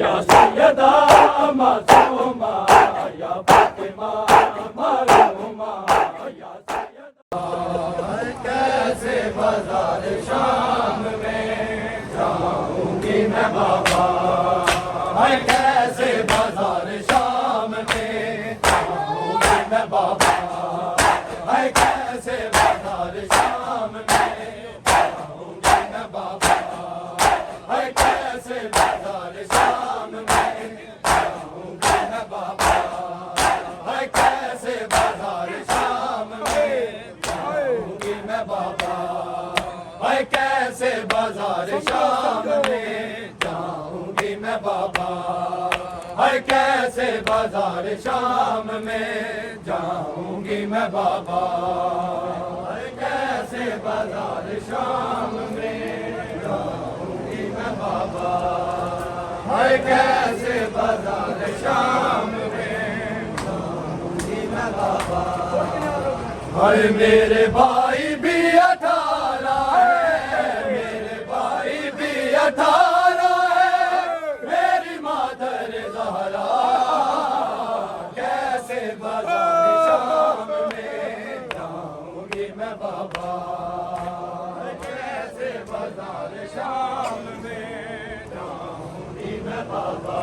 या सैयदा मासूमा या फातिमा मरहूमा या सैयदा। कैसे बाजार शाम में जाऊंगी मैं बाबा, मैं कैसे बाजार शाम में जाऊंगी मैं बाबा, मैं कैसे बाजार शाम में जाऊंगी मैं बाबा, मैं कैसे बाजार शाम में जाऊंगी मैं बाबा, मैं कैसे बाजार शाम में जाऊंगी मैं बाबा, मैं कैसे बाजार शाम में जाऊंगी मैं बाबा, मैं कैसे बाजार शाम में जाऊंगी मैं बाबा, मैं कैसे बाजार शाम में जाऊंगी मैं बाबा, मैं कैसे बाजार शाम में जाऊंगी मैं बाबा। हाय मेरे भाई भी 18 है, मेरे भाई भी 18 है, मेरी मादर ज़हरा कैसे बाजार शाम में जाऊंगी मैं बाबा, कैसे बाजार शाम में जाऊंगी मैं बाबा,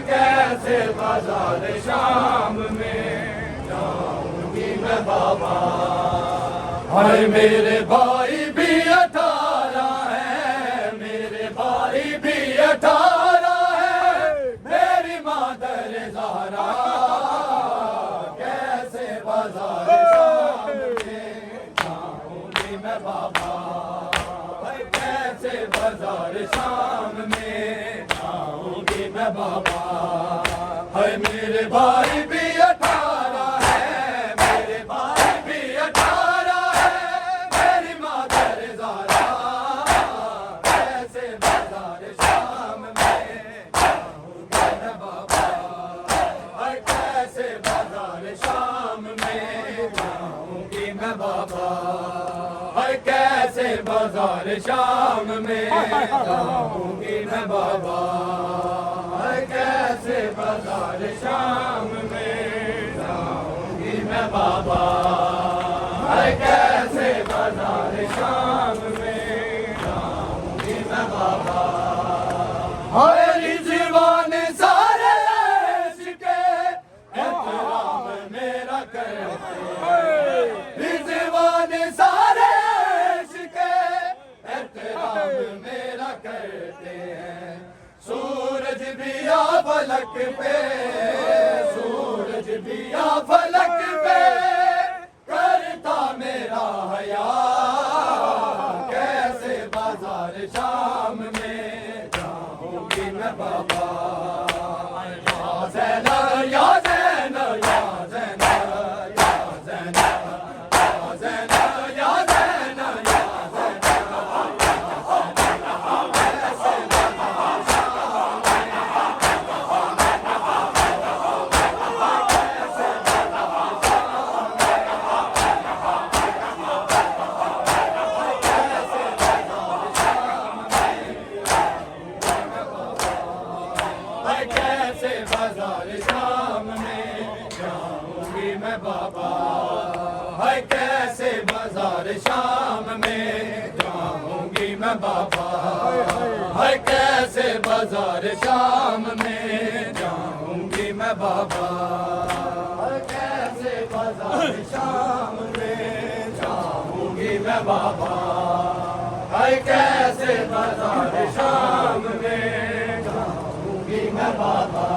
कैसे बाजार शाम में जाऊंगी मैं बाबा। हाय मेरे भाई भी 18 है, मेरे भाई भी 18 है, मेरी मादर ज़हरा कैसे बाजार शाम में जाऊंगी मैं बाबा, कैसे बाजार शाम में जाऊंगी मैं बाबा। हाय मेरे भाई भी 18 है, मेरे भाई भी 18 है, मेरी मादर ज़हरा कैसे बाजार शाम में जाऊंगी मैं बाबा, कैसे बाजार शाम में जाऊंगी मैं बाबा, कैसे बाजार शाम में जाऊंगी मैं बाबा, कैसे बाजार शाम में जाऊंगी मैं बाबा, कैसे बाजार शाम में जाऊंगी मैं बाबा। हाय रिज़वान सारे इश्क़ एहतराम मेरा करते, रिज़वान सारे इश्क़ एहतराम मेरा करते हैं, सूरज भी आ फलक पे, सूरज भी आ फलक पे करता मेरा हया, कैसे बाजार शाम में जाऊंगी मैं बाबा। या ज़ैना या ज़ैना या ज़ैना या ज़ैना या ज़ैना या ज़ैना या कैसे बाजार शाम में जाऊंगी मैं बाबा, हाय कैसे बाजार शाम में जाऊंगी मैं बाबा, हाय कैसे बाजार शाम में जाऊंगी मैं बाबा, हाय कैसे बाजार शाम में जाऊंगी मैं बाबा, हाय कैसे बाजार शाम में जाऊंगी मैं बाबा।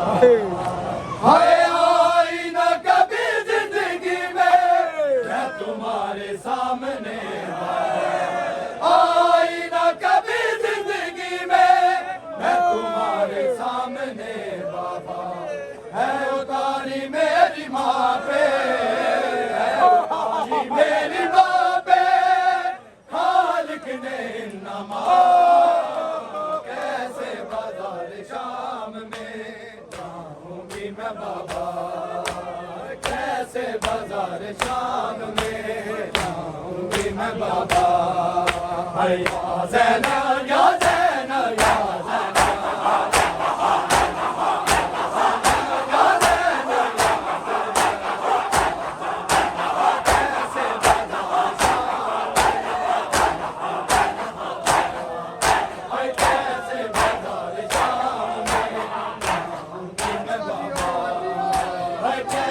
हाय आई ना कभी जिंदगी में मैं तुम्हारे सामने, आई ना कभी जिंदगी में मैं तुम्हारे सामने बाबा, है उतारी मेरी माँ पे, है उतारी मेरी माँ पे खालिक ने नमा, कैसे बाजार शाम में जाऊंगी मैं बाबा, कैसे बाजार शाम में जाऊंगी मैं बाबा। या ज़ैना या ज़ैना या ज़ैना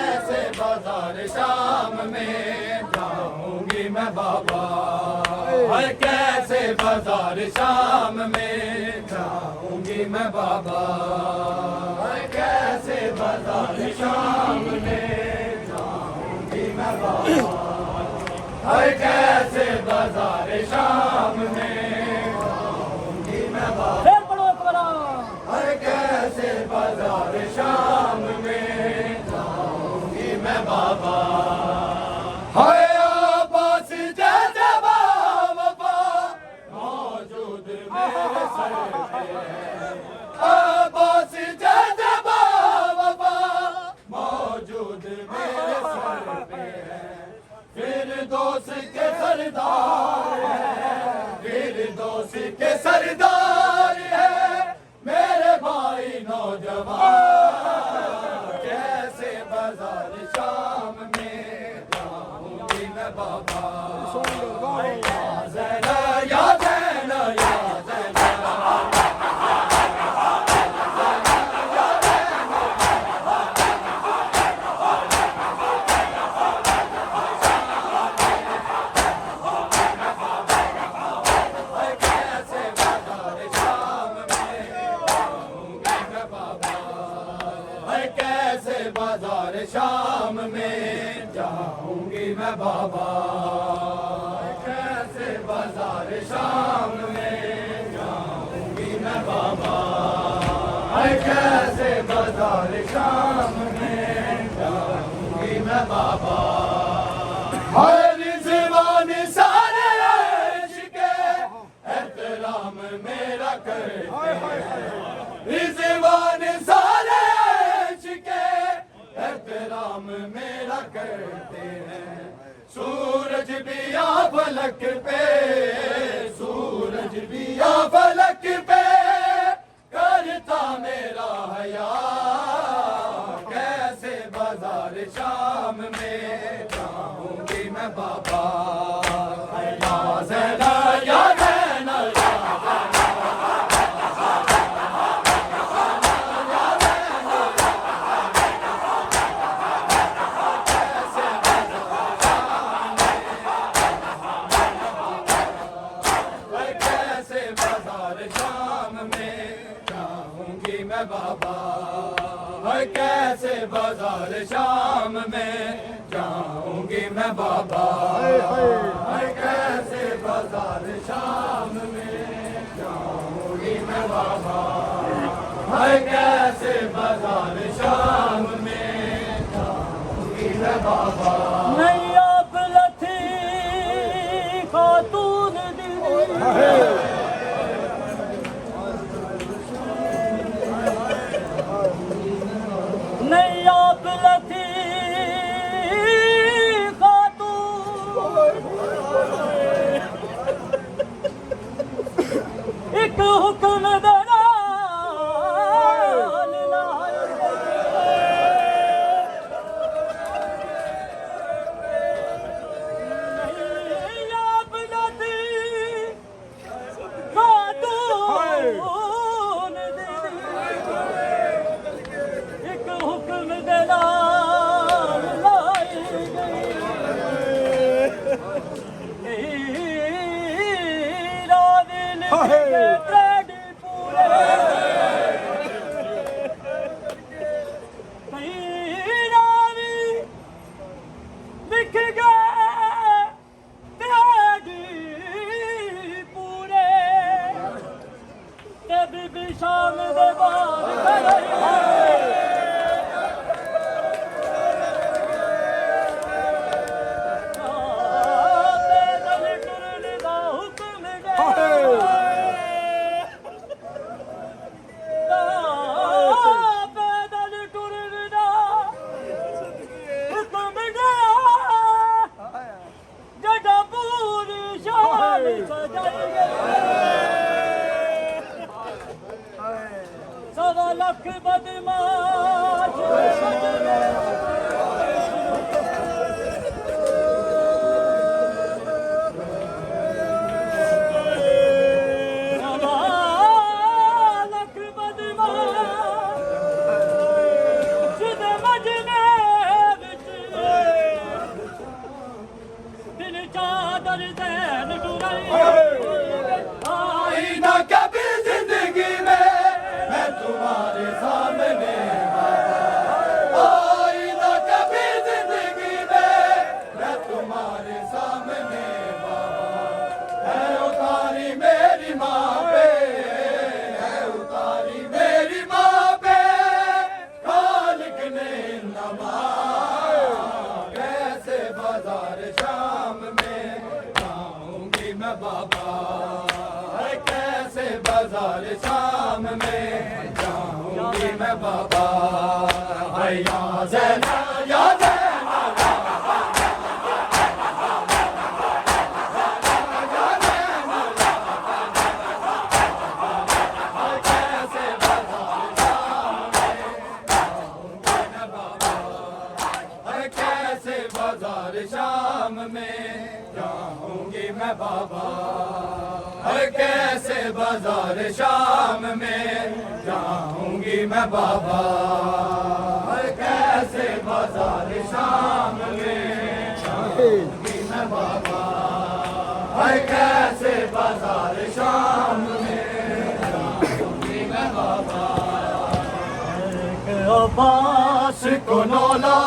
कैसे बाजार शाम में जाऊंगी मैं बाबा कैसे बाजार शाम में जाऊंगी मैं बाबा कैसे बाजार शाम में जाऊंगी मैं बाबा कैसे बाजार शाम में जाऊंगी मैं बाबा सरदार है मेरे भाई नौजवान कैसे बाजार शाम में जाऊंगी मैं बाबा या जैना या बाजार शाम में जाऊंगी मैं बाबा कैसे बाजार शाम में जाऊंगी मैं बाबा कैसे बाजार शाम में जाऊंगी मैं बाबा हर रिजवान सारे इश्क़ एहतराम मेरा करते हैं रिजवान सारे एहतराम मेरा करते हैं सूरज भी आ फलक पे सूरज भी आ फलक पे करता मेरा हया कैसे बाजार शाम में जाऊंगी मैं बाबा बाबा कैसे बाजार शाम में जाऊंगी मैं बाबा कैसे बाजार शाम में जाऊंगी मैं बाबा कैसे बाजार शाम में जाऊंगी मैं बाबा नैया लथी खातून दी नैया लथी खातून एक हुक्म देना शाम दे सवा लख बदमाश जाऊंगी मैं बाबा हाय या ज़ैना या ज़ैना कैसे बाजार शाम में जाऊंगी मैं बाबा हर कैसे बाजार शाम में जाऊंगी मैं बाबा हर कैसे बाजार शाम में जाऊंगी मैं बाबा हर कैसे बाजार शाम में जाऊंगी मैं बाबा अब्बास को नौला